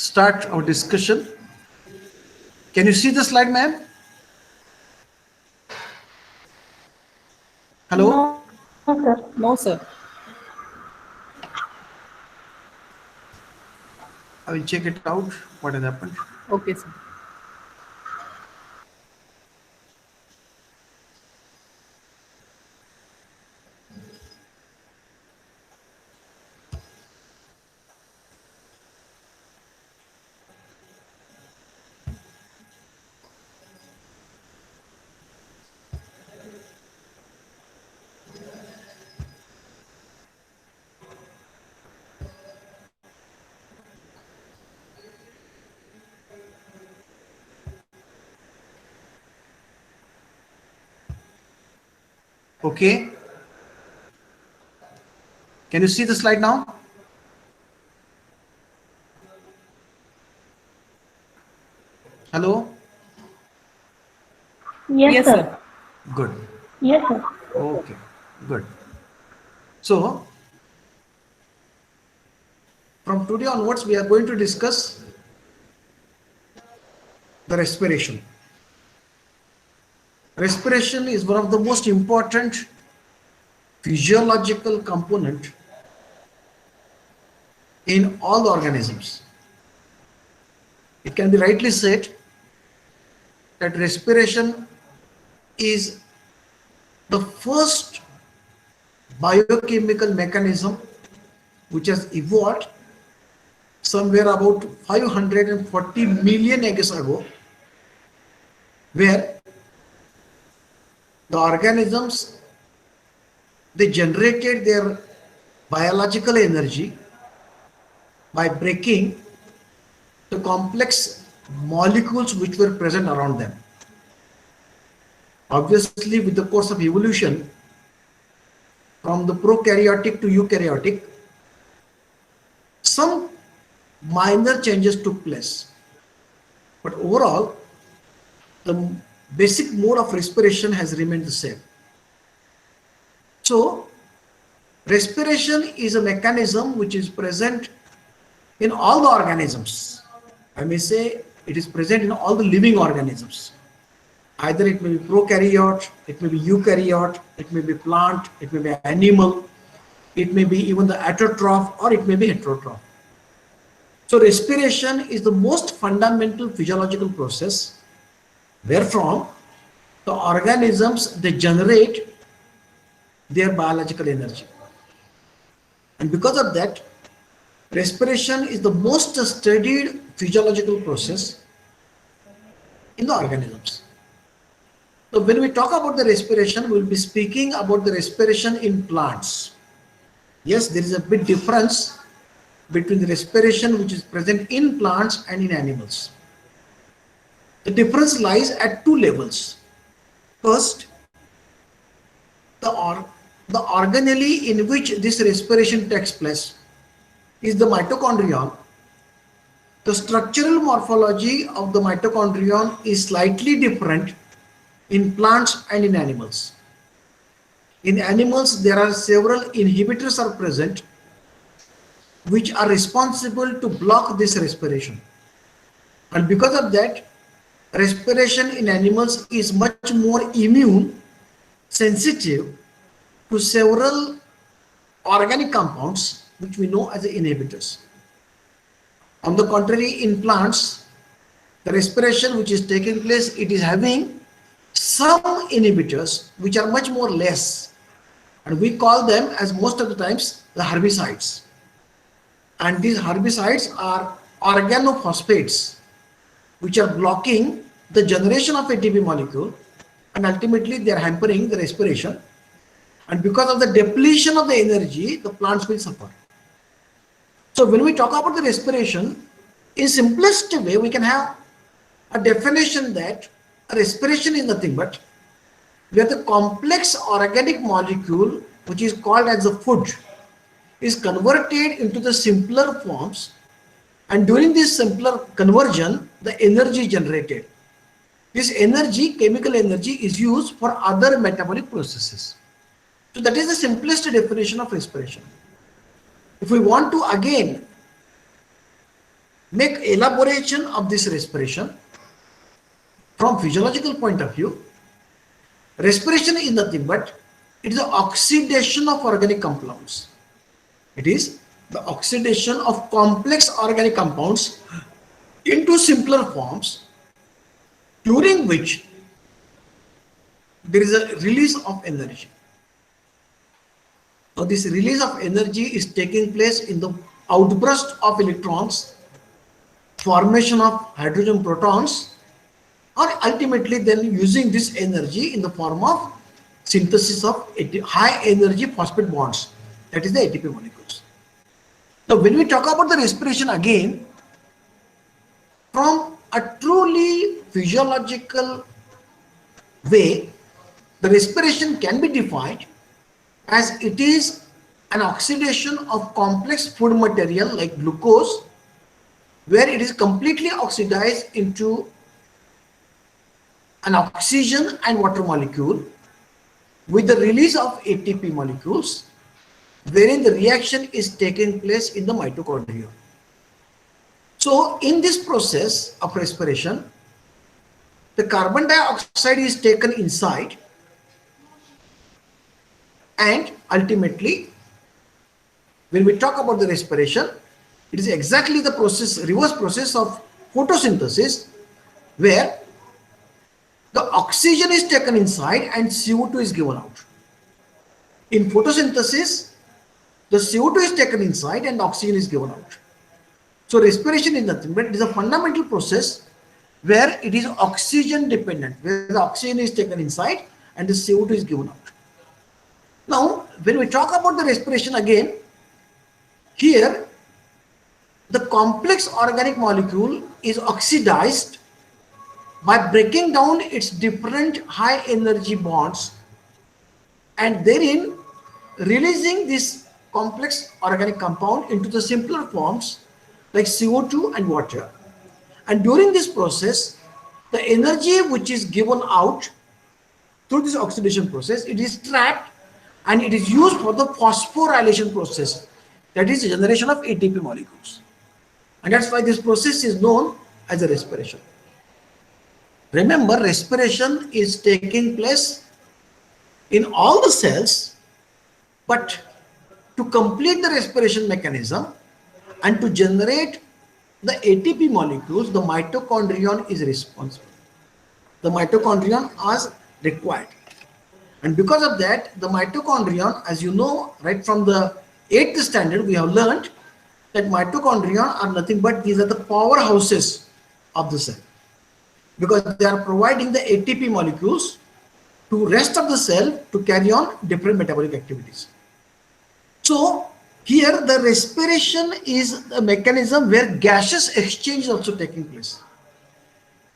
start our discussion. Can you see the slide, ma'am? Hello? No, sir. No, sir. I will check it out. What has happened? Okay, sir. Okay. Can you see the slide now? Hello? Yes, sir. Good. Yes, sir. Okay, good. So, from today onwards, we are going to discuss the respiration. Respiration is one of the most important physiological component in all the organisms. It can be rightly said that respiration is the first biochemical mechanism which has evolved somewhere about 540 million years ago, where the organisms, they generated their biological energy by breaking the complex molecules which were present around them. Obviously, with the course of evolution, from the prokaryotic to eukaryotic, some minor changes took place. But overall, the basic mode of respiration has remained the same. So, respiration is a mechanism which is present in all the organisms. I may say it is present in all the living organisms. Either it may be prokaryote, it may be eukaryote, it may be plant, it may be animal, it may be even the autotroph, or it may be heterotroph. So respiration is the most fundamental physiological process wherefrom the organisms, they generate their biological energy. And because of that, respiration is the most studied physiological process in the organisms. So when we talk about the respiration, we will be speaking about the respiration in plants. Yes, there is a big difference between the respiration which is present in plants and in animals. The difference lies at two levels. First, the organelle in which this respiration takes place is the mitochondrion. The structural morphology of the mitochondrion is slightly different in plants and in animals. In animals, there are several inhibitors are present which are responsible to block this respiration. And because of that, respiration in animals is much more immune sensitive to several organic compounds which we know as the inhibitors. On the contrary, in plants, the respiration which is taking place, it is having some inhibitors which are much more less, and we call them as most of the times the herbicides. And these herbicides are organophosphates which are blocking the generation of ATP molecule, and ultimately they are hampering the respiration. And because of the depletion of the energy, the plants will suffer. So when we talk about the respiration, in simplest way, we can have a definition that respiration is nothing but where the complex organic molecule, which is called as the food, is converted into the simpler forms, and during this simpler conversion, the energy generated. This energy, chemical energy, is used for other metabolic processes. So that is the simplest definition of respiration. If we want to again make elaboration of this respiration from physiological point of view. Respiration is nothing but it is the oxidation of organic compounds. It is the oxidation of complex organic compounds into simpler forms, during which there is a release of energy. Now this release of energy is taking place in the outburst of electrons, formation of hydrogen protons, or ultimately then using this energy in the form of synthesis of high energy phosphate bonds, that is the ATP molecules. Now when we talk about the respiration again, from a truly physiological way, the respiration can be defined as it is an oxidation of complex food material like glucose, where it is completely oxidized into an oxygen and water molecule with the release of ATP molecules, wherein the reaction is taking place in the mitochondria. So in this process of respiration, the carbon dioxide is taken inside, and ultimately when we talk about the respiration, it is exactly the process, reverse process of photosynthesis, where the oxygen is taken inside and CO2 is given out. In photosynthesis, the CO2 is taken inside and oxygen is given out. So respiration is nothing but it is a fundamental process where it is oxygen dependent, where the oxygen is taken inside and the CO2 is given out. Now, when we talk about the respiration again, here the complex organic molecule is oxidized by breaking down its different high energy bonds and therein releasing this complex organic compound into the simpler forms like CO2 and water. And during this process, the energy which is given out through this oxidation process, it is trapped and it is used for the phosphorylation process, that is the generation of ATP molecules. And that's why this process is known as a respiration. Remember, respiration is taking place in all the cells, but to complete the respiration mechanism and to generate the ATP molecules, the mitochondrion is responsible. The mitochondrion is required. And because of that, the mitochondrion, as you know, right from the 8th standard, we have learned that mitochondria are nothing but these are the powerhouses of the cell, because they are providing the ATP molecules to rest of the cell to carry on different metabolic activities. So here the respiration is a mechanism where gaseous exchange is also taking place.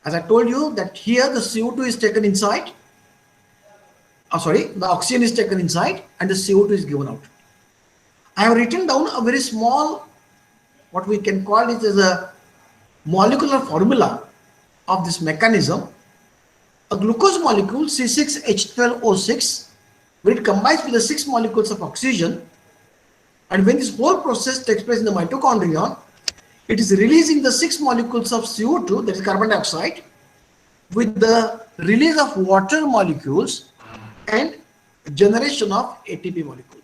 As I told you that here the CO2 is taken inside, the oxygen is taken inside and the CO2 is given out. I have written down a very small, what we can call it as a molecular formula of this mechanism. A glucose molecule C6H12O6, when it combines with the 6 molecules of oxygen, and when this whole process takes place in the mitochondrion, it is releasing the 6 molecules of CO2, that is carbon dioxide, with the release of water molecules and generation of ATP molecules.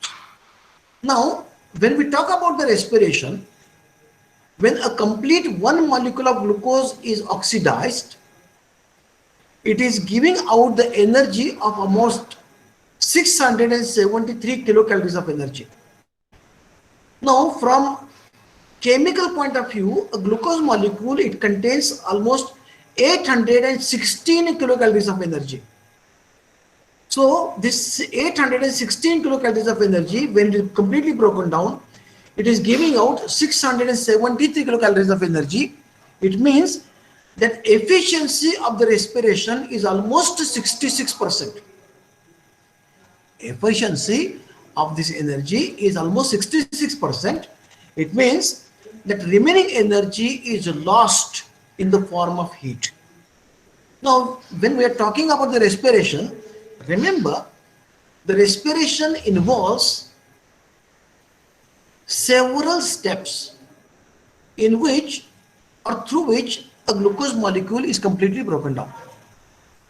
Now, when we talk about the respiration, when a complete 1 molecule of glucose is oxidized, it is giving out the energy of almost 673 kilocalories of energy. Now, from chemical point of view, a glucose molecule, it contains almost 816 kilocalories of energy. So this 816 kilocalories of energy, when it is completely broken down, it is giving out 673 kilocalories of energy. It means that efficiency of the respiration is almost 66%. Efficiency of this energy is almost 66%. It means that remaining energy is lost in the form of heat. Now, when we are talking about the respiration, remember, the respiration involves several steps in which or through which a glucose molecule is completely broken down.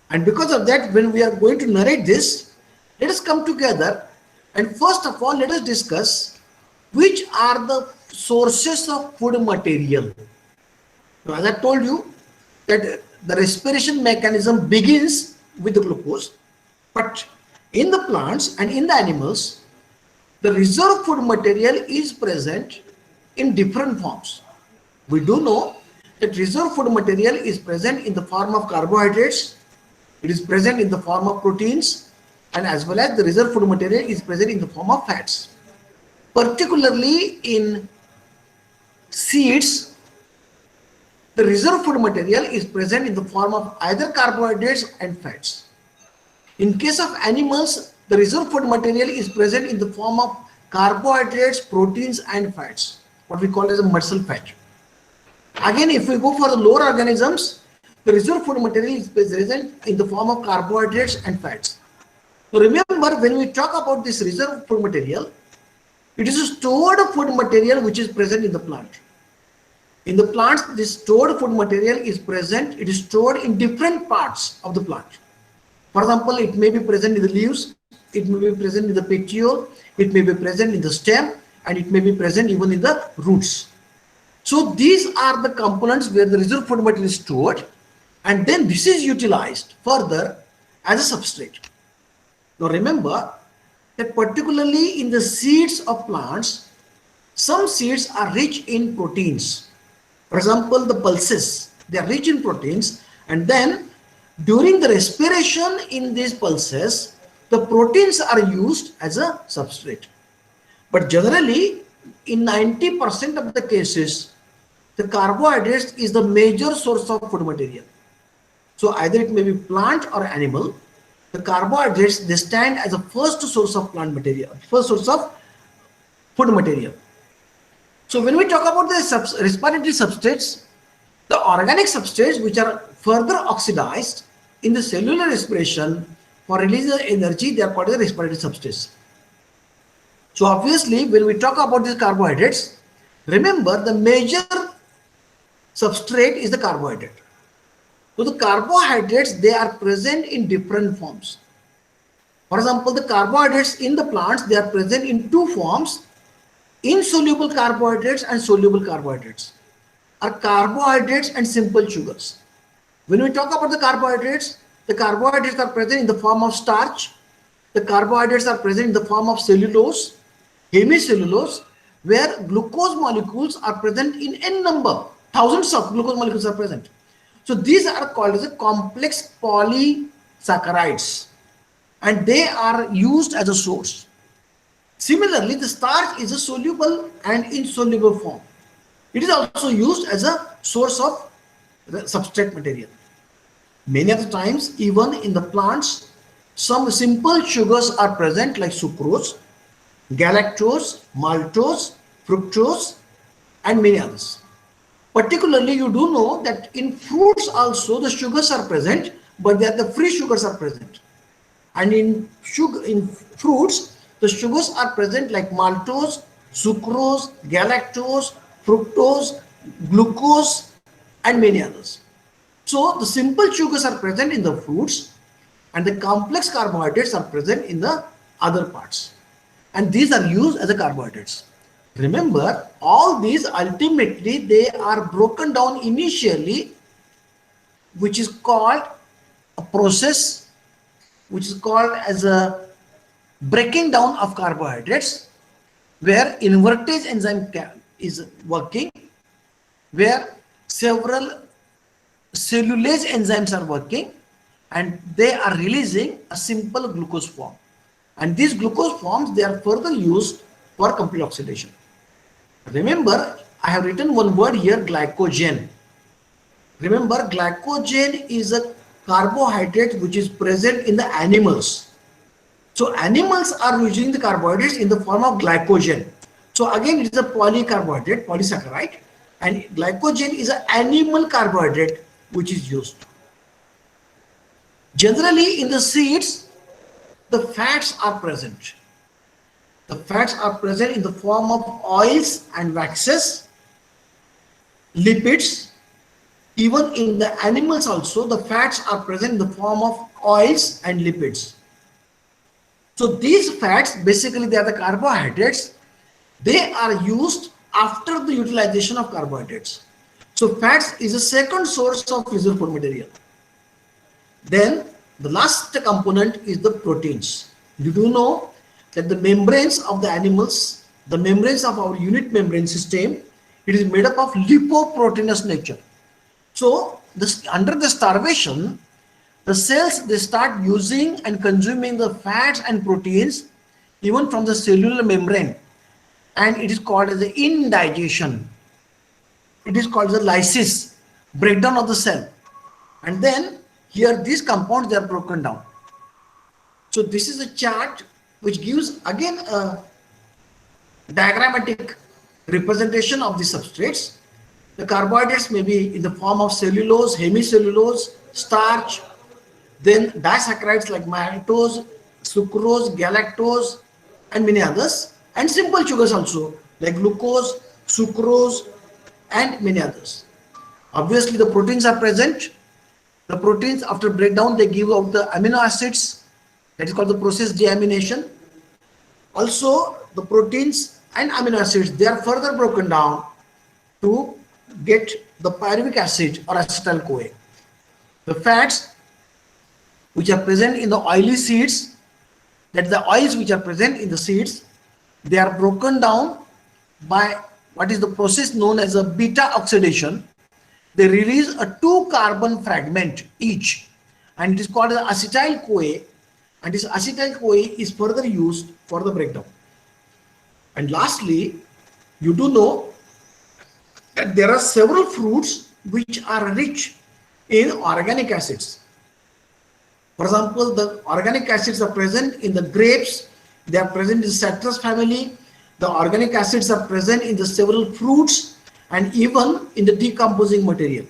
And because of that, when we are going to narrate this, let us come together and first of all, let us discuss which are the sources of food material. Now, as I told you that the respiration mechanism begins with the glucose, but in the plants and in the animals, the reserve food material is present in different forms. We do know that reserve food material is present in the form of carbohydrates, it is present in the form of proteins, and as well as the reserve food material is present in the form of fats. Particularly in seeds, the reserve food material is present in the form of either carbohydrates and fats. In case of animals, the reserve food material is present in the form of carbohydrates, proteins and fats, what we call as a muscle fat. Again, if we go for the lower organisms, the reserve food material is present in the form of carbohydrates and fats. So remember, when we talk about this reserve food material, it is a stored food material which is present in the plant. In the plants, this stored food material is present, it is stored in different parts of the plant. For example, it may be present in the leaves, it may be present in the petiole, it may be present in the stem, and it may be present even in the roots. So these are the components where the reserve food material is stored, and then this is utilized further as a substrate. Now remember that particularly in the seeds of plants, some seeds are rich in proteins. For example, the pulses, they are rich in proteins, and then during the respiration in these pulses, the proteins are used as a substrate. But generally, in 90% of the cases, the carbohydrates is the major source of food material. So either it may be plant or animal, the carbohydrates, they stand as a first source of plant material, first source of food material. So when we talk about the respiratory substrates, the organic substrates which are further oxidized in the cellular respiration for release of energy, they are called as respiratory substrates. So obviously, when we talk about these carbohydrates, remember the major substrate is the carbohydrate. So the carbohydrates, they are present in different forms. For example, the carbohydrates in the plants, they are present in two forms: insoluble carbohydrates and soluble carbohydrates, are carbohydrates and simple sugars. When we talk about the carbohydrates are present in the form of starch, the carbohydrates are present in the form of cellulose, hemicellulose, where glucose molecules are present in n number, thousands of glucose molecules are present. So these are called as a complex polysaccharides, and they are used as a source. Similarly, the starch is a soluble and insoluble form. It is also used as a source of the substrate material. Many of the times, even in the plants, some simple sugars are present like sucrose, galactose, maltose, fructose, and many others. Particularly, you do know that in fruits also the sugars are present, but the free sugars are present. And in fruits, the sugars are present like maltose, sucrose, galactose, fructose, glucose, and many others. So the simple sugars are present in the fruits, and the complex carbohydrates are present in the other parts. And these are used as a carbohydrates. Remember, all these ultimately they are broken down initially, which is called a process, which is called as a breaking down of carbohydrates, where invertase enzyme is working, where several cellulase enzymes are working, and they are releasing a simple glucose form. And these glucose forms, they are further used for complete oxidation. Remember, I have written one word here, glycogen. Remember, glycogen is a carbohydrate which is present in the animals. So animals are using the carbohydrates in the form of glycogen. So again, it is a polycarbohydrate, polysaccharide, and glycogen is an animal carbohydrate which is used. Generally, in the seeds, the fats are present. The fats are present in the form of oils and waxes, lipids, Even in the animals also, the fats are present in the form of oils and lipids. So these fats, basically they are the carbohydrates. They are used after the utilization of carbohydrates. So fats is a second source of fissile food material. Then the last component is the proteins. You do know that the membranes of the animals, the membranes of our unit membrane system, it is made up of lipoproteinous nature. So this, under the starvation, the cells they start using and consuming the fats and proteins even from the cellular membrane, and it is called as the indigestion. It is called the lysis, breakdown of the cell. And then here these compounds they are broken down. So this is a chart which gives again a diagrammatic representation of the substrates. The carbohydrates may be in the form of cellulose, hemicellulose, starch, then disaccharides like maltose, sucrose, galactose, and many others, and simple sugars also like glucose, sucrose, and many others. Obviously, the proteins are present. The proteins, after breakdown, they give out the amino acids. That is called the process deamination. Also, the proteins and amino acids, they are further broken down to get the pyruvic acid or acetyl-CoA. The fats which are present in the oily seeds, that the oils which are present in the seeds, they are broken down by what is the process known as a beta oxidation. They release a 2-carbon fragment each, and it is called the acetyl-CoA, and this acetyl-CoA is further used for the breakdown. And lastly, you do know that there are several fruits which are rich in organic acids. For example, the organic acids are present in the grapes, they are present in the citrus family, the organic acids are present in the several fruits and even in the decomposing material.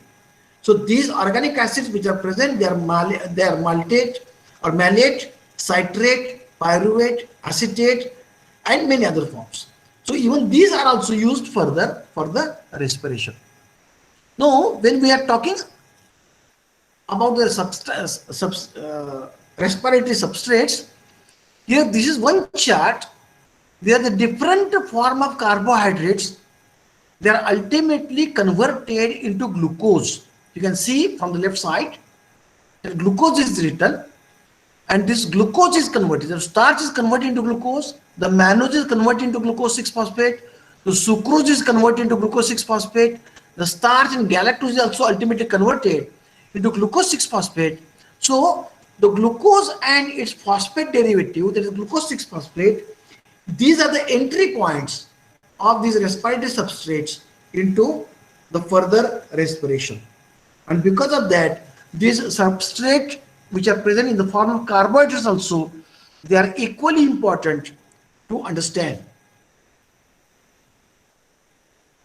So these organic acids which are present, they are maltate or malate, citrate, pyruvate, acetate, and many other forms. So even these are also used further for the respiration. Now, when we are talking about the respiratory substrates, here this is one chart where the different form of carbohydrates, they are ultimately converted into glucose. You can see from the left side that glucose is written, and this glucose is converted. The starch is converted into glucose, the mannose is converted into glucose 6-phosphate, the sucrose is converted into glucose 6-phosphate, the starch and galactose is also ultimately converted into glucose 6-phosphate. So the glucose and its phosphate derivative, that is glucose 6-phosphate, these are the entry points of these respiratory substrates into the further respiration. And because of that, these substrates which are present in the form of carbohydrates also, they are equally important to understand.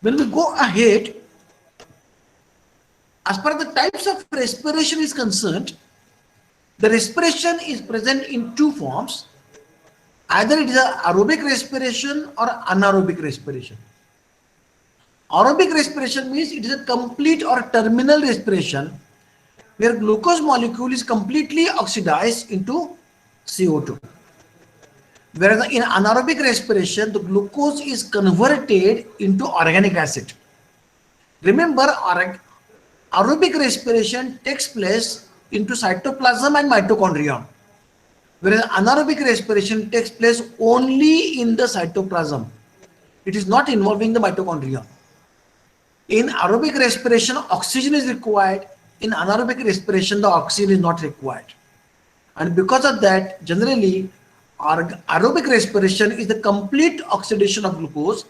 When we go ahead, as far as the types of respiration is concerned, the respiration is present in two forms. Either it is an aerobic respiration or anaerobic respiration. Aerobic respiration means it is a complete or terminal respiration where glucose molecule is completely oxidized into CO2. Whereas in anaerobic respiration, the glucose is converted into organic acid. Remember, aerobic respiration takes place into cytoplasm and mitochondrion, whereas anaerobic respiration takes place only in the cytoplasm. It is not involving the mitochondria. In aerobic respiration, oxygen is required. In anaerobic respiration, the oxygen is not required. And because of that, generally, aerobic respiration is the complete oxidation of glucose,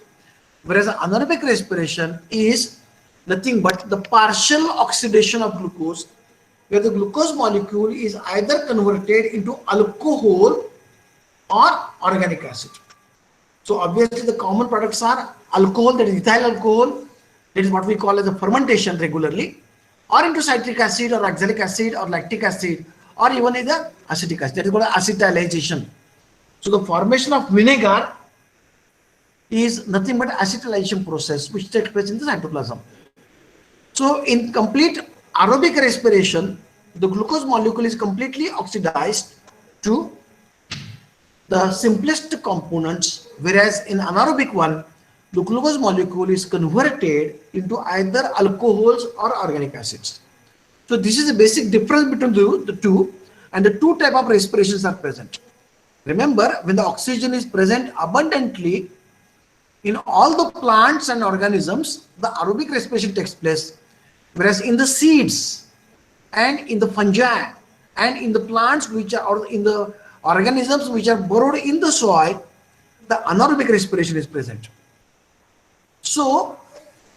whereas anaerobic respiration is nothing but the partial oxidation of glucose, where the glucose molecule is either converted into alcohol or organic acid. So obviously the common products are alcohol, that is ethyl alcohol, that is what we call as a fermentation regularly, or into citric acid or oxalic acid or lactic acid, or even either acetic acid, that is called acetylization. So the formation of vinegar is nothing but acetylation process which takes place in the cytoplasm. So in complete aerobic respiration, the glucose molecule is completely oxidized to the simplest components, whereas in anaerobic one, the glucose molecule is converted into either alcohols or organic acids. So this is the basic difference between the two, and the two type of respirations are present. Remember, when the oxygen is present abundantly in all the plants and organisms, the aerobic respiration takes place, whereas in the seeds and in the fungi and in the plants which are, or in the organisms which are burrowed in the soil, the anaerobic respiration is present. So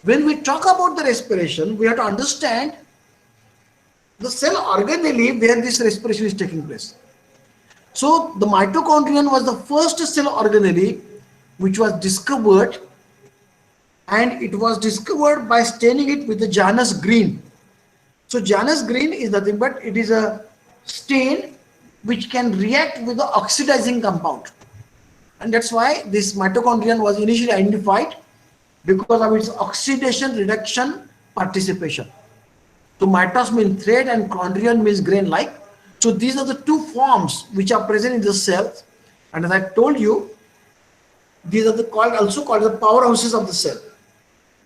when we talk about the respiration, we have to understand the cell organelle where this respiration is taking place. So the mitochondrion was the first cell organelle which was discovered, and it was discovered by staining it with the Janus green. So Janus green is nothing but it is a stain which can react with the oxidizing compound, and that's why this mitochondrion was initially identified, because of its oxidation reduction participation. So mitos means thread and chondrion means grain like. So these are the two forms which are present in the cells, and as I told you, these are also called the powerhouses of the cell.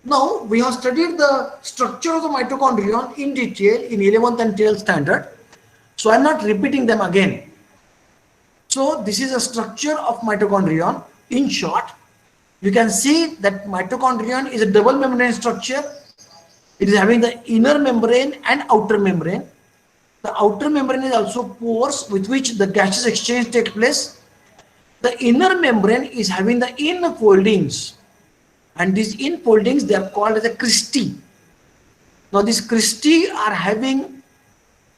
Now we have studied the structure of the mitochondrion in detail in 11th and 12th standard, so I'm not repeating them again. So this is a structure of mitochondrion. In short, you can see that mitochondrion is a double membrane structure. It is having the inner membrane and outer membrane. The outer membrane is also pores with which the gaseous exchange takes place. The inner membrane is having the infoldings, and these infoldings, they are called as a cristae. Now these cristae are having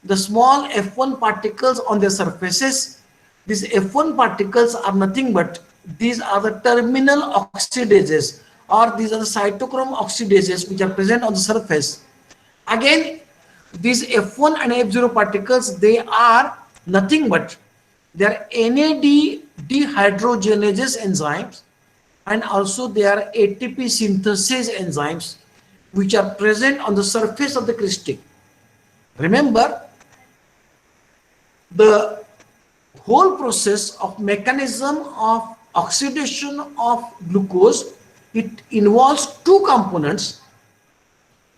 the small F1 particles on their surfaces. These F1 particles are nothing but these are the terminal oxidases, or these are the cytochrome oxidases which are present on the surface. Again, these F1 and F0 particles, they are nothing but they are NAD dehydrogenase enzymes, and also they are ATP synthesis enzymes which are present on the surface of the cristae. Remember, the whole process of mechanism of oxidation of glucose, it involves two components.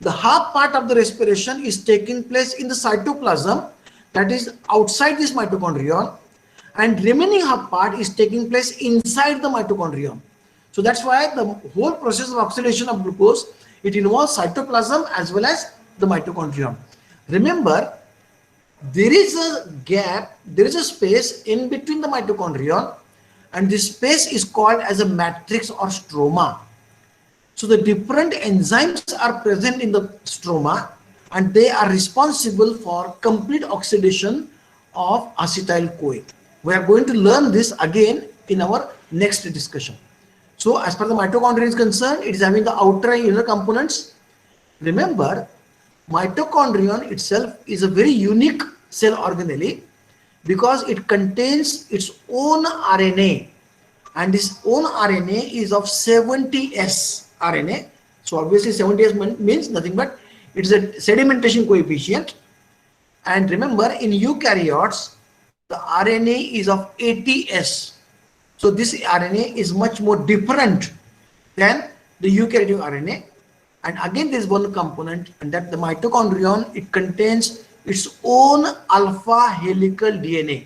The half part of the respiration is taking place in the cytoplasm, that is outside this mitochondrion, and remaining half part is taking place inside the mitochondrion. So that's why the whole process of oxidation of glucose, it involves cytoplasm as well as the mitochondrion. Remember, there is a gap, there is a space in between the mitochondrion, and this space is called as a matrix or stroma. So the different enzymes are present in the stroma, and they are responsible for complete oxidation of acetyl-CoA. We are going to learn this again in our next discussion. So as far as the mitochondria is concerned, it is having the outer and inner components. Remember, mitochondrion itself is a very unique cell organelle because it contains its own RNA, and this own RNA is of 70S RNA. So obviously 70S means nothing but it is a sedimentation coefficient. And remember, in eukaryotes, the RNA is of 80S. So this RNA is much more different than the eukaryotic RNA. And again, there is one component, and that the mitochondrion, it contains its own alpha helical DNA.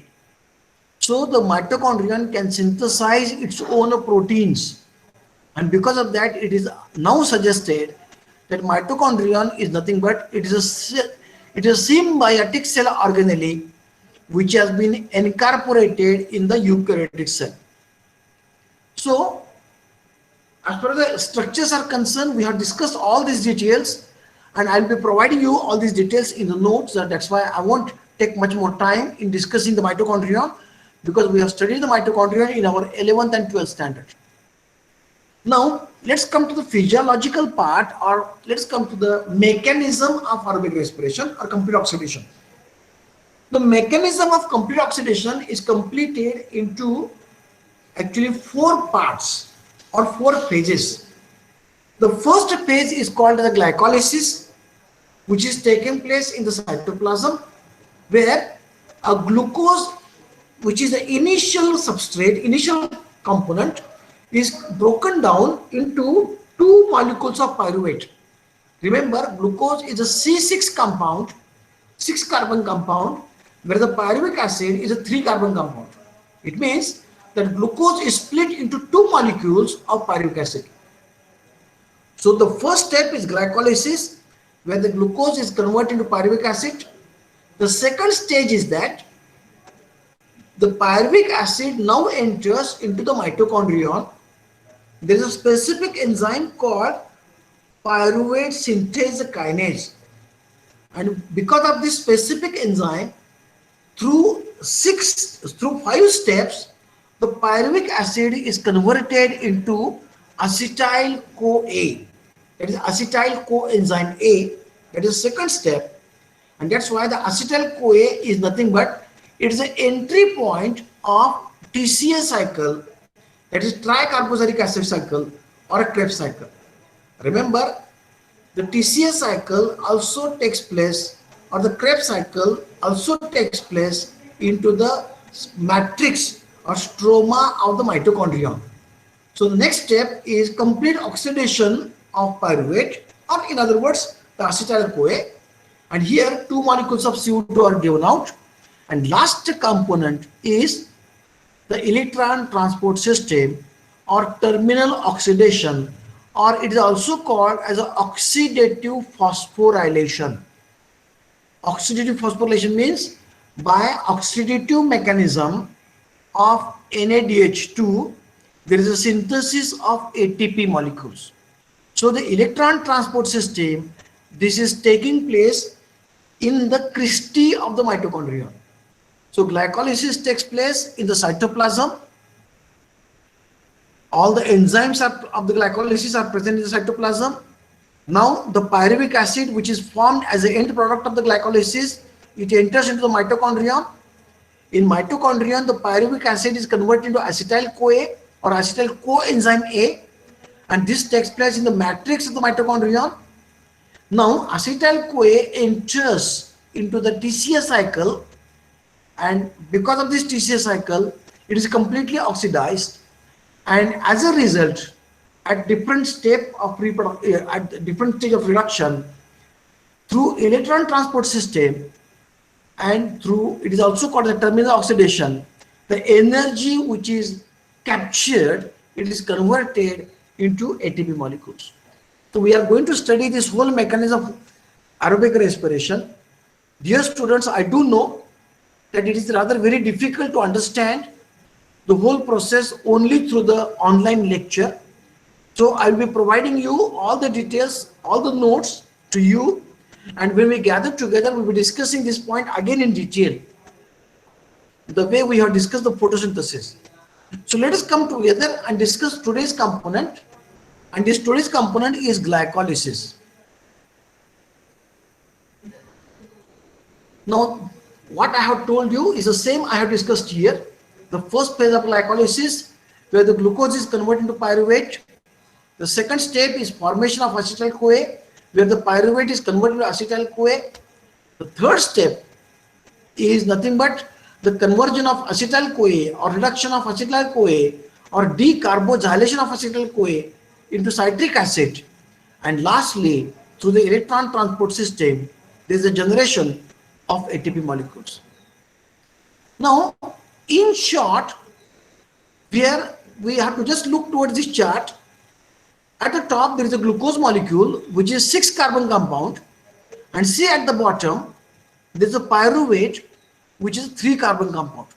So the mitochondrion can synthesize its own proteins, and because of that, it is now suggested that mitochondrion is nothing but it is a symbiotic cell organelle which has been incorporated in the eukaryotic cell. So as far as the structures are concerned, we have discussed all these details, and I'll be providing you all these details in the notes. That's why I won't take much more time in discussing the mitochondrion, because we have studied the mitochondrion in our 11th and 12th standard. Now let's come to the physiological part, or let's come to the mechanism of aerobic respiration or complete oxidation. The mechanism of complete oxidation is completed into actually 4 parts or 4 phases. The first phase is called the glycolysis, which is taking place in the cytoplasm, where a glucose, which is the initial substrate, initial component, is broken down into two molecules of pyruvate. Remember, glucose is a C6 compound, 6 carbon compound, where the pyruvic acid is a 3 carbon compound. It means that glucose is split into two molecules of pyruvic acid. So the first step is glycolysis, where the glucose is converted into pyruvic acid. The second stage is that the pyruvic acid now enters into the mitochondrion. There is a specific enzyme called pyruvate synthase kinase, and because of this specific enzyme, through 5 steps, the pyruvic acid is converted into acetyl CoA. That is acetyl coenzyme A. That is the second step, and that's why the acetyl CoA is nothing but it is the entry point of TCA cycle, that is tricarboxylic acid cycle or a Krebs cycle. Remember, the TCA cycle also takes place, or the Krebs cycle also takes place into the matrix or stroma of the mitochondrion. So the next step is complete oxidation of pyruvate, or in other words, the acetyl CoA. And here two molecules of CO2 are given out. And last component is the electron transport system or terminal oxidation, or it is also called as a oxidative phosphorylation. Oxidative phosphorylation means by oxidative mechanism of NADH2, there is a synthesis of ATP molecules. So the electron transport system, this is taking place in the cristae of the mitochondria. So glycolysis takes place in the cytoplasm. All the enzymes of the glycolysis are present in the cytoplasm. Now the pyruvic acid, which is formed as the end product of the glycolysis, it enters into the mitochondrion. In mitochondrion, the pyruvic acid is converted into acetyl CoA or acetyl coenzyme A, and this takes place in the matrix of the mitochondrion. Now acetyl CoA enters into the TCA cycle, and because of this TCA cycle, it is completely oxidized, and as a result, at different stage of reduction, through electron transport system and through, it is also called the terminal oxidation, the energy which is captured, it is converted into ATP molecules. So we are going to study this whole mechanism of aerobic respiration. Dear students, I do know that it is rather very difficult to understand the whole process only through the online lecture. So I will be providing you all the details, all the notes to you, and when we gather together, we will be discussing this point again in detail, the way we have discussed the photosynthesis. So let us come together and discuss today's component, and this today's component is glycolysis. Now, what I have told you is the same I have discussed here. The first phase of glycolysis, where the glucose is converted into pyruvate. The second step is formation of acetyl CoA, where the pyruvate is converted to acetyl CoA. The third step is nothing but the conversion of acetyl CoA or reduction of acetyl CoA or decarboxylation of acetyl CoA into citric acid. And lastly, through the electron transport system, there is a generation of ATP molecules. Now, in short, here we have to just look towards this chart. At the top, there is a glucose molecule, which is 6 carbon compound, and see at the bottom, there is a pyruvate, which is 3 carbon compound.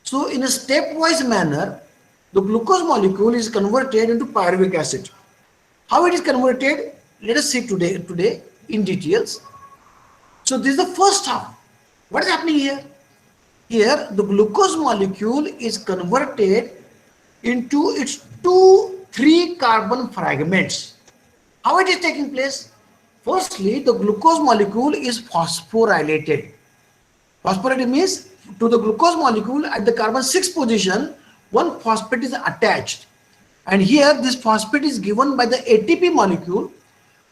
So in a stepwise manner, the glucose molecule is converted into pyruvic acid. How it is converted? Let us see today in details. So this is the first half. What is happening here? Here, the glucose molecule is converted into its 3 carbon fragments. How it is taking place? Firstly, the glucose molecule is phosphorylated. Phosphorylated means to the glucose molecule at the carbon 6 position, one phosphate is attached. And here this phosphate is given by the ATP molecule,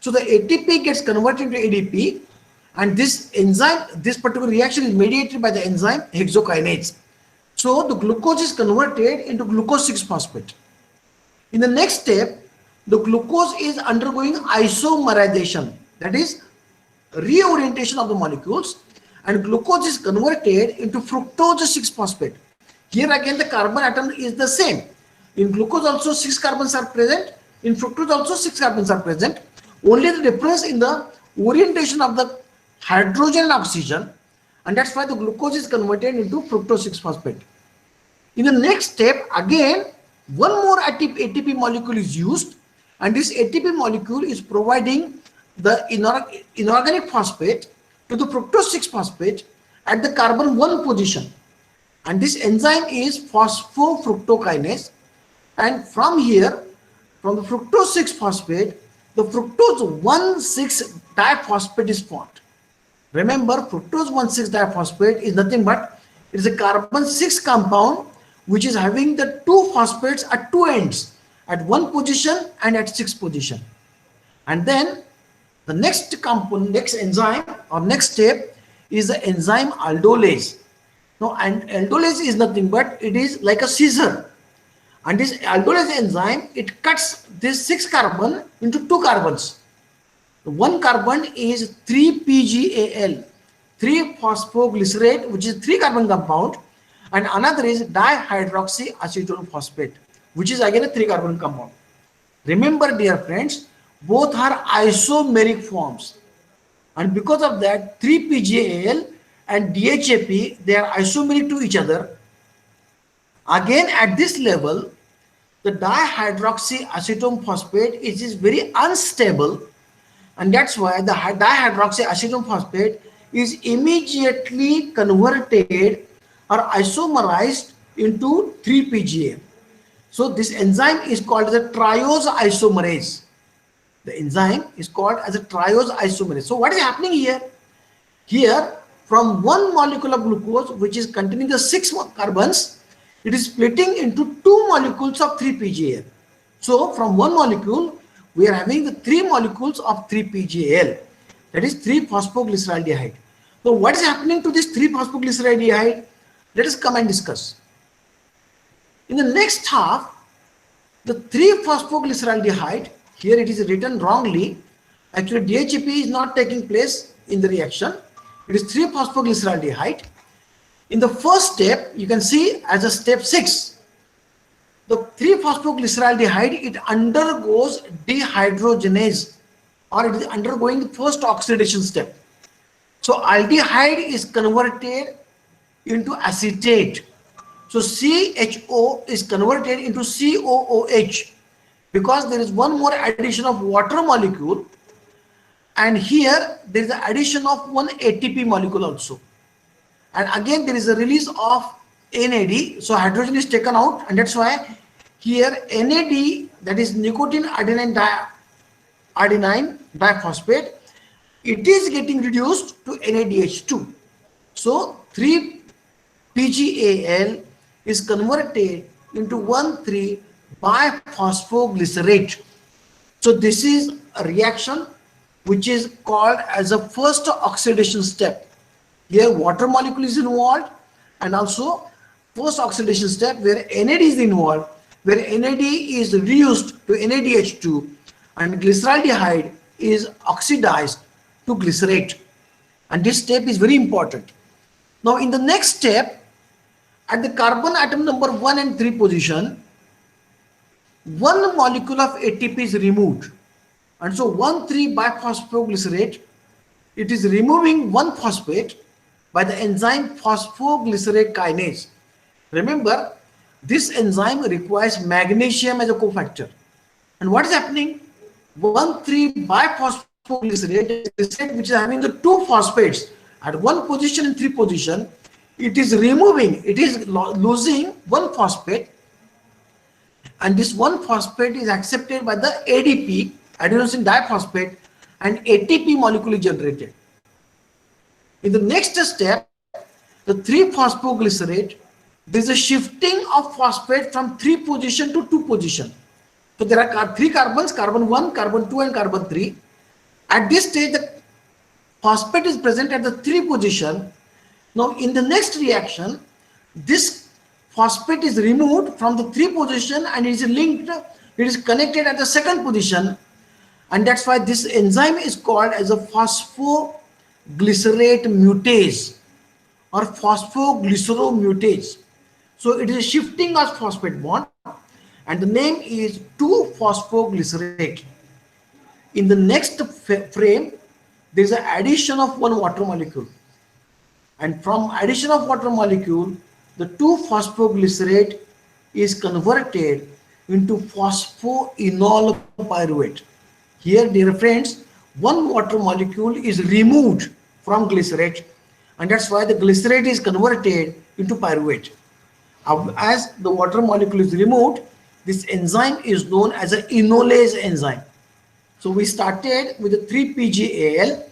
So the ATP gets converted into ADP, and this enzyme, this particular reaction is mediated by the enzyme hexokinase. So the glucose is converted into glucose 6-phosphate. In the next step, the glucose is undergoing isomerization, that is reorientation of the molecules, and glucose is converted into fructose 6-phosphate. Here again the carbon atom is the same. In glucose also 6 carbons are present, in fructose also 6 carbons are present. Only the difference in the orientation of the hydrogen and oxygen, and that's why the glucose is converted into fructose 6-phosphate. In the next step, again one more ATP molecule is used, and this ATP molecule is providing the inorganic phosphate to the fructose 6-phosphate at the carbon 1 position, and this enzyme is phosphofructokinase. And from here, from the fructose 6-phosphate, the fructose 1,6-diphosphate is formed. Remember, fructose 1,6-diphosphate is nothing but it is a carbon 6 compound which is having the 2 phosphates at 2 ends, at 1 position and at 6 position. And then the next component, next enzyme or next step is the enzyme aldolase. Now, and aldolase is nothing but it is like a scissor, and this aldolase enzyme, it cuts this 6 carbon into 2 carbons. One carbon is 3-PGAL, 3-phosphoglycerate, which is 3 carbon compound, and another is dihydroxyacetone phosphate, which is again a 3 carbon compound. Remember, dear friends, both are isomeric forms, and because of that 3-PGAL and DHAP, they are isomeric to each other. Again, at this level, the dihydroxyacetone phosphate is very unstable, and that's why the dihydroxyacetone phosphate is immediately converted or isomerized into 3-PGA. So this enzyme is called as a triose isomerase. The enzyme is called as a triose isomerase. So what is happening here? Here, from one molecule of glucose, which is containing the 6 carbons, it is splitting into 2 molecules of 3-PGAL. So from one molecule, we are having the 3 molecules of 3-PGAL, that is 3-phosphoglyceraldehyde. So what is happening to this 3-phosphoglyceraldehyde? Let us come and discuss. In the next half, the 3-phosphoglyceraldehyde, here it is written wrongly. Actually, DHAP is not taking place in the reaction. It is 3-phosphoglyceraldehyde. In the first step, you can see as a step 6, the 3-phosphoglyceraldehyde, it undergoes dehydrogenase, or it is undergoing the first oxidation step. So aldehyde is converted into acetate. So CHO is converted into COOH because there is one more addition of water molecule, and here there is the addition of one ATP molecule also. And again there is a release of NAD, so hydrogen is taken out, and that's why here NAD, that is nicotine adenine diphosphate, it is getting reduced to NADH2. So 3-PGAL is converted into 1,3-biphosphoglycerate. So this is a reaction which is called as a first oxidation step. Here water molecule is involved, and also first oxidation step where NAD is involved, where NAD is reduced to NADH2 and glyceraldehyde is oxidized to glycerate, and this step is very important. Now in the next step, at the carbon atom number 1 and 3 position, one molecule of ATP is removed, and so 1,3-biphosphoglycerate, it is removing one phosphate by the enzyme phosphoglycerate kinase. Remember, this enzyme requires magnesium as a cofactor, and what is happening? 1,3-biphosphoglycerate, which is having the 2 phosphates at 1 position and 3 position, it is removing, it is losing one phosphate, and this one phosphate is accepted by the ADP, adenosine diphosphate, and ATP molecule is generated. In the next step, the 3-phosphoglycerate, there is a shifting of phosphate from 3 position to 2 position. So there are 3 carbons, carbon 1, carbon 2, and carbon 3. At this stage, the phosphate is present at the 3 position. Now in the next reaction, this phosphate is removed from the 3 position and is linked, it is connected at the 2nd position, and that's why this enzyme is called as a phosphoglycerate mutase or phosphoglyceromutase. So it is a shifting of phosphate bond and the name is 2-phosphoglycerate. In the next frame, there is an addition of one water molecule, and from addition of water molecule, the 2-phosphoglycerate is converted into phosphoenol pyruvate. Here, dear friends, one water molecule is removed from glycerate, and that's why the glycerate is converted into pyruvate. As the water molecule is removed, this enzyme is known as an enolase enzyme. So we started with the 3-PGAL,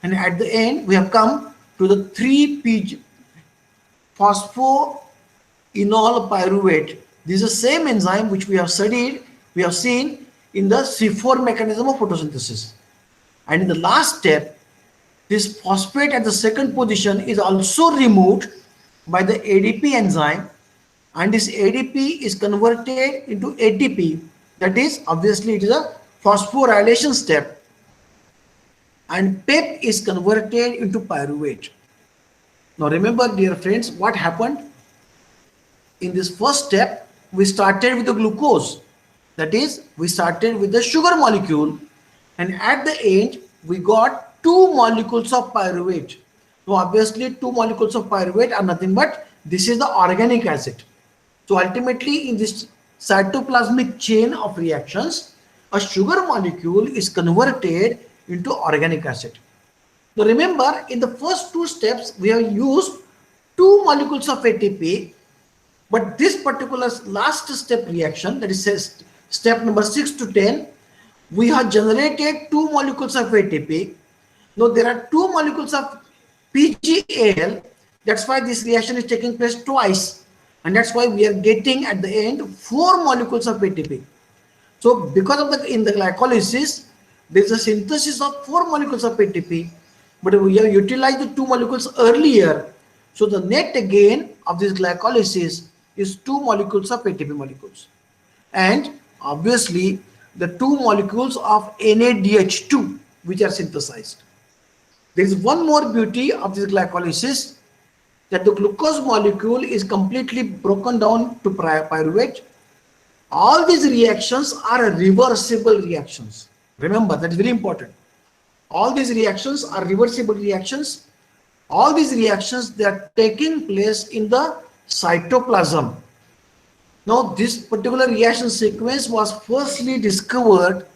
and at the end we have come to the 3-PG phosphoenol pyruvate. This is the same enzyme which we have studied, we have seen in the C4 mechanism of photosynthesis. And in the last step, this phosphate at the 2nd position is also removed by the ADP enzyme, and this ADP is converted into ATP. That is, obviously it is a phosphorylation step, and PEP is converted into pyruvate. Now remember, dear friends, what happened in this first step. We started with the glucose, that is, we started with the sugar molecule, and at the end we got 2 molecules of pyruvate. Now obviously 2 molecules of pyruvate are nothing but this is the organic acid. So ultimately in this cytoplasmic chain of reactions, a sugar molecule is converted into organic acid. Now remember, in the first 2 steps we have used 2 molecules of ATP, but this particular last step reaction, that is step number 6 to 10, we have generated 2 molecules of ATP. Now there are 2 molecules of PGAL, that's why this reaction is taking place twice, and that's why we are getting at the end 4 molecules of ATP. So because of in the glycolysis, there is a synthesis of 4 molecules of ATP, but we have utilized the 2 molecules earlier. So the net gain of this glycolysis is 2 molecules of ATP molecules. And obviously the 2 molecules of NADH2 which are synthesized. There is one more beauty of this glycolysis, that the glucose molecule is completely broken down to pyruvate. All these reactions are reversible reactions. Remember, that is very important. All these reactions are reversible reactions. All these reactions, they are taking place in the cytoplasm. Now this particular reaction sequence was firstly discovered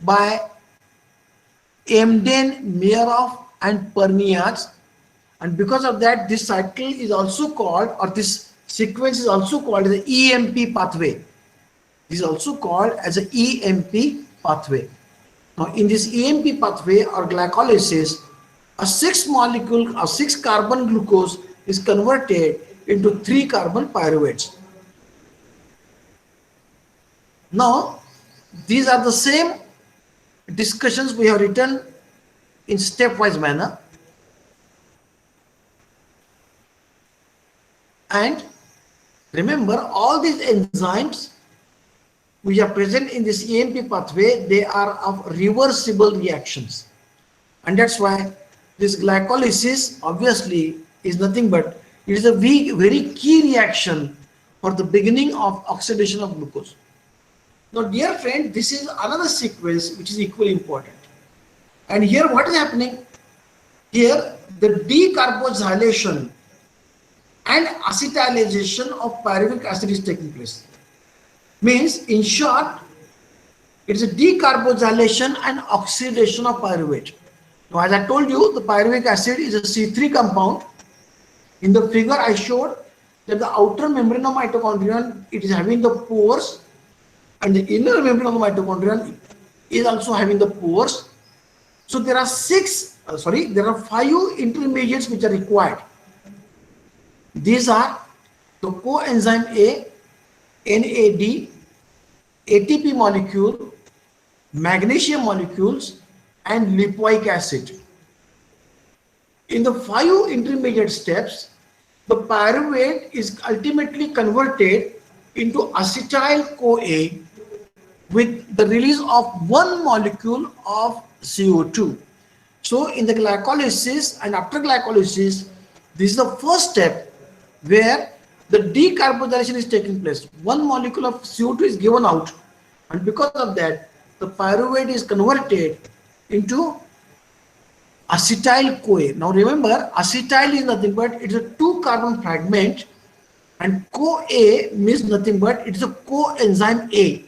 by Emden, Meyerhoff and Pernias, and because of that this cycle is also called, or this sequence is also called as the EMP pathway. This is also called as an EMP pathway. Now in this EMP pathway or glycolysis, a 6-carbon glucose is converted into 3-carbon pyruvates. Now these are the same discussions we have written in stepwise manner, and remember, all these enzymes which are present in this EMP pathway, they are of reversible reactions, and that's why this glycolysis obviously is nothing but it is a very key reaction for the beginning of oxidation of glucose. Now dear friend, this is another sequence which is equally important, and here what is happening? Here the decarboxylation and acetylization of pyruvic acid is taking place. Means, in short, it's a decarboxylation and oxidation of pyruvate. Now as I told you, the pyruvic acid is a C3 compound. In the figure I showed that the outer membrane of mitochondrion, it is having the pores, and the inner membrane of the mitochondrion is also having the pores. So there are 5 intermediates which are required. These are the coenzyme A, NAD, ATP molecule, magnesium molecules, and lipoic acid. In the 5 intermediate steps, the pyruvate is ultimately converted into acetyl-CoA with the release of one molecule of CO2. So in the glycolysis and after glycolysis, this is the first step where the decarboxylation is taking place. One molecule of CO2 is given out, and because of that, the pyruvate is converted into acetyl-CoA. Now remember, acetyl is nothing but it's a 2-carbon fragment, and CoA means nothing but it's a coenzyme A.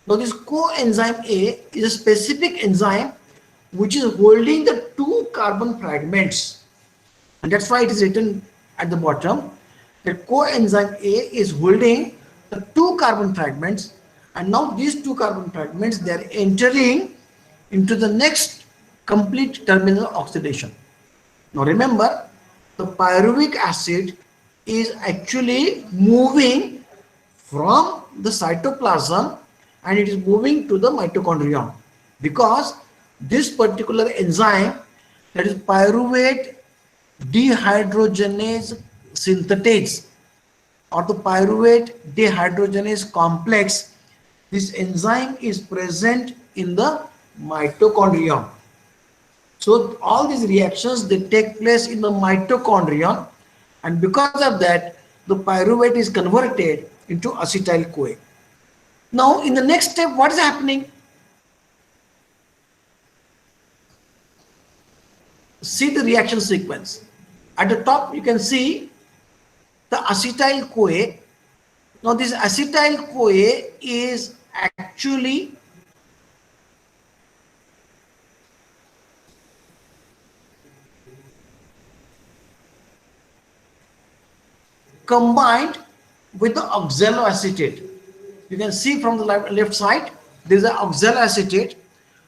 Now this coenzyme A is a specific enzyme which is holding the 2-carbon fragments, and that's why it is written at the bottom that coenzyme A is holding the 2-carbon fragments, and now these 2-carbon fragments, they are entering into the next complete terminal oxidation. Now remember, the pyruvic acid is actually moving from the cytoplasm and it is moving to the mitochondrion, because this particular enzyme, that is pyruvate dehydrogenase synthetase or the pyruvate dehydrogenase complex, this enzyme is present in the mitochondrion. So all these reactions, they take place in the mitochondrion, and because of that, the pyruvate is converted into acetyl-CoA. Now in the next step, what is happening? See the reaction sequence. At the top you can see the acetyl-CoA. Now this acetyl-CoA is actually combined with the oxaloacetate. You can see from the left side, there is an oxaloacetate.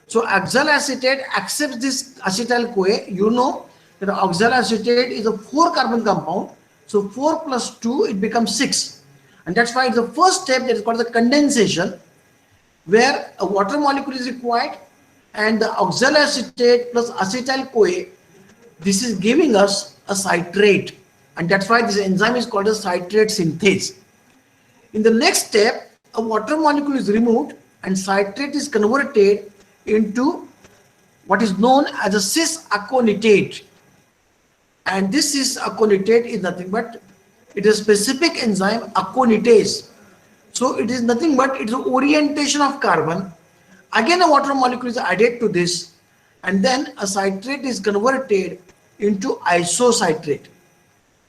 So oxaloacetate accepts this acetyl-CoA. You know that oxaloacetate is a 4-carbon compound. So 4 plus 2, it becomes 6. And that's why it's the first step that is called the condensation, where a water molecule is required and the oxaloacetate plus acetyl-CoA, this is giving us a citrate. And that's why this enzyme is called a citrate synthase. In the next step, a water molecule is removed and citrate is converted into what is known as a cis-aconitate. And this cis-aconitate is nothing but it is a specific enzyme, aconitase. So it is nothing but it's an orientation of carbon. Again, a water molecule is added to this, and then a citrate is converted into isocitrate.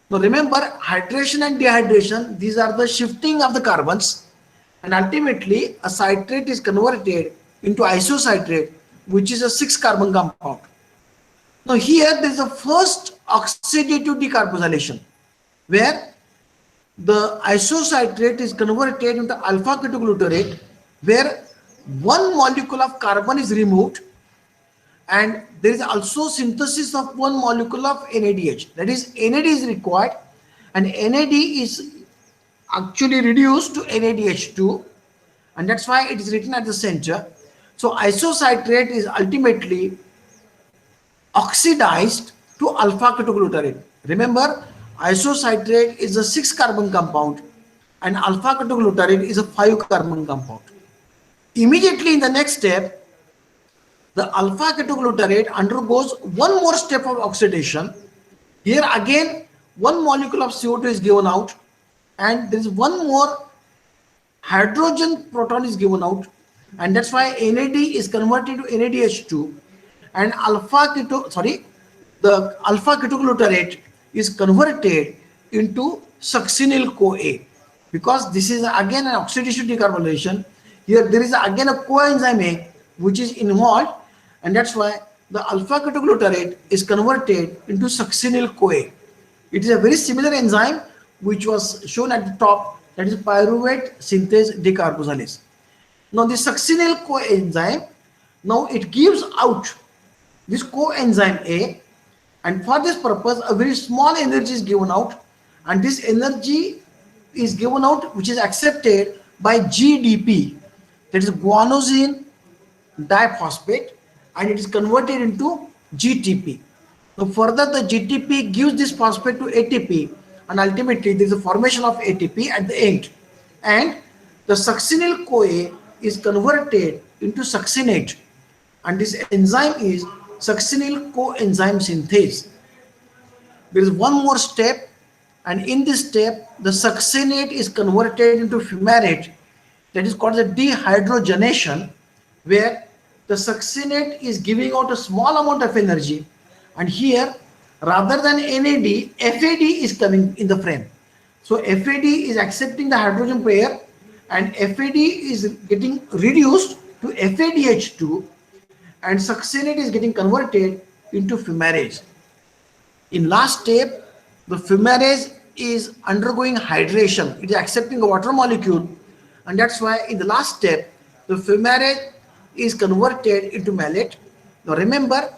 Now remember, hydration and dehydration, these are the shifting of the carbons, and ultimately a citrate is converted into isocitrate, which is a 6-carbon compound. Now here there is a first oxidative decarboxylation, where the isocitrate is converted into alpha ketoglutarate, where one molecule of carbon is removed, and there is also synthesis of one molecule of NADH. That is, NAD is required, and NAD is actually reduced to NADH2, and that's why it is written at the center. So isocitrate is ultimately oxidized to alpha ketoglutarate. Remember, isocitrate is a 6-carbon compound and alpha ketoglutarate is a 5-carbon compound. Immediately in the next step, the alpha ketoglutarate undergoes one more step of oxidation. Here again, one molecule of CO2 is given out, and there is one more hydrogen proton is given out, and that's why NAD is converted to NADH2, and the alpha ketoglutarate is converted into succinyl-CoA, because this is again an oxidation decarboxylation. Here there is again a coenzyme A which is involved, and that's why the alpha ketoglutarate is converted into succinyl-CoA. It is a very similar enzyme which was shown at the top, that is pyruvate synthase decarboxylase. Now this succinyl-CoA enzyme, now it gives out this coenzyme A, and for this purpose a very small energy is given out, and this energy is given out which is accepted by GDP, that is guanosine diphosphate, and it is converted into GTP. So further the GTP gives this phosphate to ATP, and ultimately there is a formation of ATP at the end, and the succinyl CoA is converted into succinate, and this enzyme is succinyl coenzyme synthase. There is one more step, and in this step the succinate is converted into fumarate, that is called the dehydrogenation, where the succinate is giving out a small amount of energy, and here rather than NAD, FAD is coming in the frame. So FAD is accepting the hydrogen pair, and FAD is getting reduced to FADH2, and succinate is getting converted into fumarase. In last step, the fumarase is undergoing hydration. It is accepting a water molecule, and that's why in the last step, the fumarase is converted into malate. Now remember,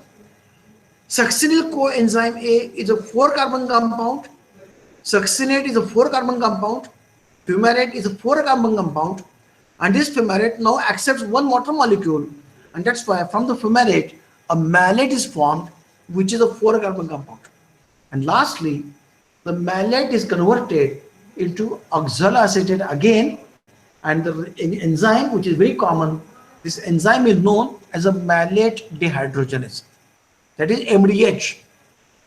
succinyl coenzyme A is a 4-carbon compound, succinate is a 4-carbon compound, fumarate is a 4-carbon compound, and this fumarate now accepts one water molecule, and that's why from the fumarate a malate is formed, which is a 4-carbon compound. And lastly, the malate is converted into oxaloacetate again, and the enzyme, which is very common, this enzyme is known as a malnate dehydrogenase, that is MDH.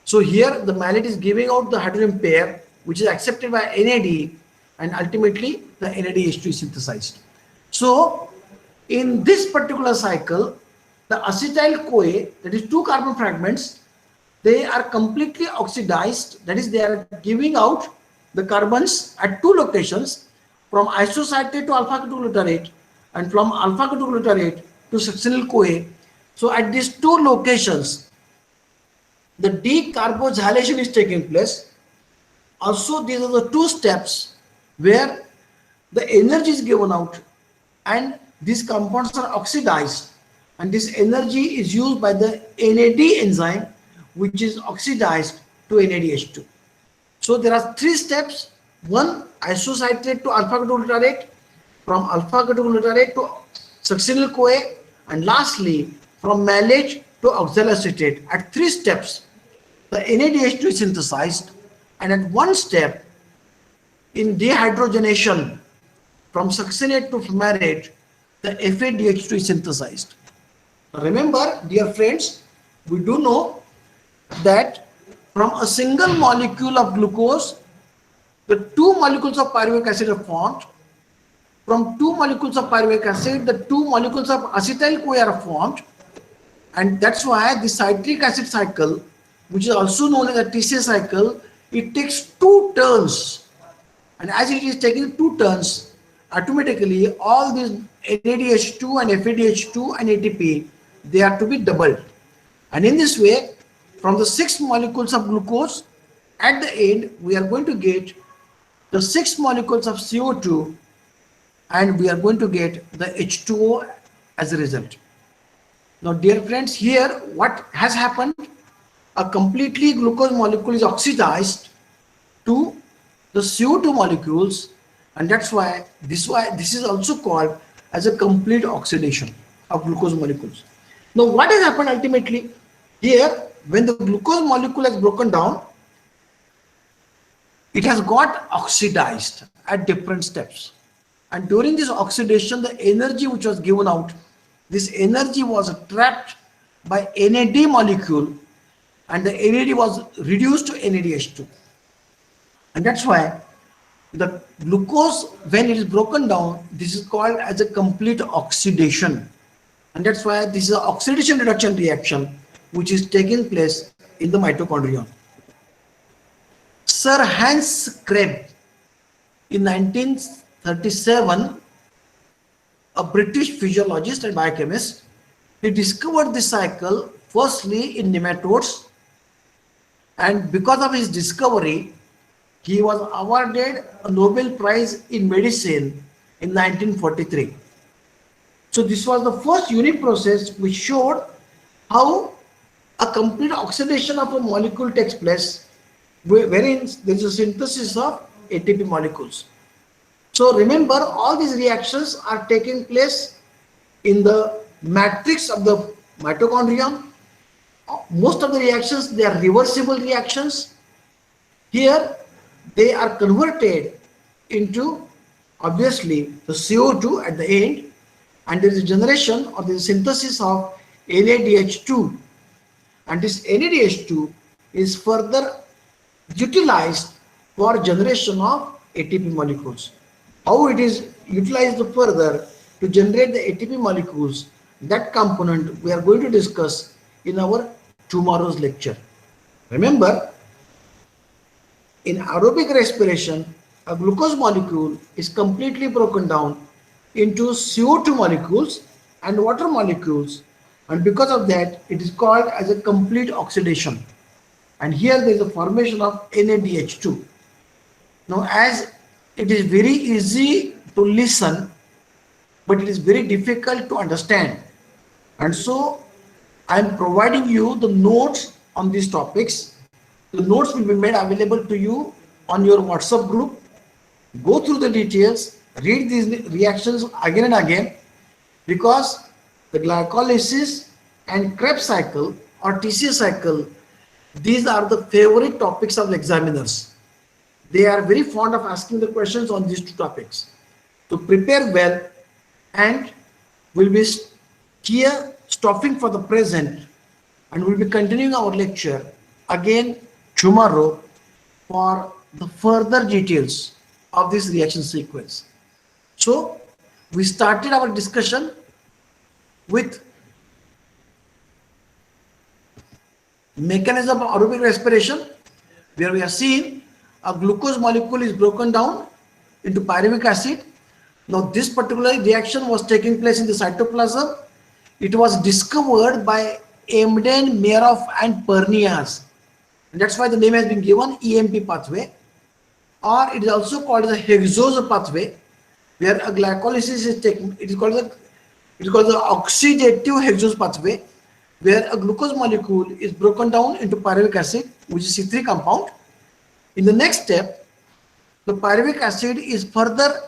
So here the malate is giving out the hydrogen pair, which is accepted by NAD, and ultimately the NADH2 is synthesized. So in this particular cycle, the acetyl CoA, that is 2 carbon fragments, they are completely oxidized, that is they are giving out the carbons at 2 locations, from isocitrate to alpha ketoglutarate, and from alpha ketoglutarate to succinyl CoA. So at these 2 locations, the decarboxylation is taking place. Also, these are the 2 steps where the energy is given out, and these compounds are oxidized, and this energy is used by the NAD enzyme, which is oxidized to NADH2. So there are 3 steps: 1, isocitrate to alpha ketoglutarate, from alpha ketoglutarate to succinyl CoA, and lastly from malate to oxaloacetate. At 3 steps, the NADH2 is synthesized, and at 1 step, in dehydrogenation from succinate to fumarate, the FADH2 is synthesized. Remember, dear friends, we do know that from a single molecule of glucose, the 2 molecules of pyruvic acid are formed. From 2 molecules of pyruvic acid, the 2 molecules of acetyl CoA are formed, and that's why the citric acid cycle, which is also known as a TCA cycle, it takes 2 turns, and as it is taking 2 turns, automatically all these NADH2 and FADH2 and ATP, they are to be doubled, and in this way, from the 6 molecules of glucose, at the end we are going to get the 6 molecules of CO2, and we are going to get the H2O as a result. Now dear friends, here what has happened, a completely glucose molecule is oxidized to the CO2 molecules, and that's why this is also called as a complete oxidation of glucose molecules. Now what has happened ultimately here, when the glucose molecule has broken down, it has got oxidized at different steps, and during this oxidation, the energy which was given out, this energy was trapped by NAD molecule, and the NAD was reduced to NADH2, and that's why the glucose, when it is broken down, this is called as a complete oxidation, and that's why this is an oxidation reduction reaction which is taking place in the mitochondrion. Sir Hans Krebs, in 1937, a British physiologist and biochemist, he discovered this cycle firstly in nematodes, and because of his discovery, he was awarded a Nobel Prize in Medicine in 1943. So this was the first unique process which showed how a complete oxidation of a molecule takes place, wherein there is a synthesis of ATP molecules. So remember, all these reactions are taking place in the matrix of the mitochondrion. Most of the reactions, they are reversible reactions. Here they are converted into obviously the CO2 at the end, and there is a generation or the synthesis of NADH2, and this NADH2 is further utilized for generation of ATP molecules. How it is utilized further to generate the ATP molecules, that component we are going to discuss in our tomorrow's lecture. Remember, in aerobic respiration, a glucose molecule is completely broken down into CO2 molecules and water molecules, and because of that it is called as a complete oxidation, and here there is a formation of NADH2. Now, as it is very easy to listen, but it is very difficult to understand, and so I am providing you the notes on these topics. The notes will be made available to you on your WhatsApp group. Go through the details, read these reactions again and again, because the glycolysis and Krebs cycle or TCA cycle, these are the favorite topics of the examiners. They are very fond of asking the questions on these two topics. So prepare well, and we'll be here stopping for the present, and we'll be continuing our lecture again tomorrow for the further details of this reaction sequence. So we started our discussion with mechanism of aerobic respiration, where we have seen a glucose molecule is broken down into pyruvic acid. Now this particular reaction was taking place in the cytoplasm. It was discovered by Emden, Meroff and Pernias, and that's why the name has been given EMP pathway, or it is also called as a hexose pathway, where a glycolysis is taken. It is called the oxidative hexose pathway, where a glucose molecule is broken down into pyruvic acid, which is C3 compound. In the next step, the pyruvic acid is further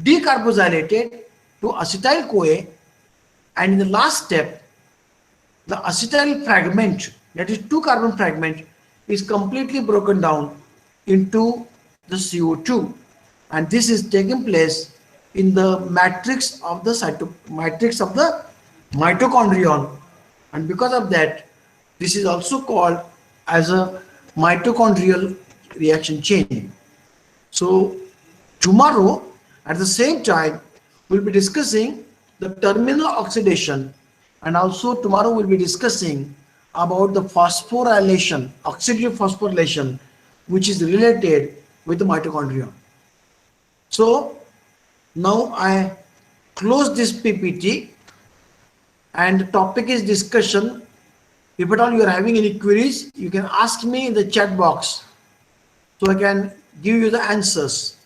decarboxylated to acetyl CoA, and in the last step, the acetyl fragment, that is 2 carbon fragment, is completely broken down into the CO2, and this is taking place in the matrix of the mitochondrion, and because of that this is also called as a mitochondrial reaction chain. So tomorrow at the same time we'll be discussing the terminal oxidation, and also tomorrow we'll be discussing about the phosphorylation, oxidative phosphorylation, which is related with the mitochondria. So now I close this PPT, and the topic is discussion. If at all you are having any queries, you can ask me in the chat box, so I can give you the answers.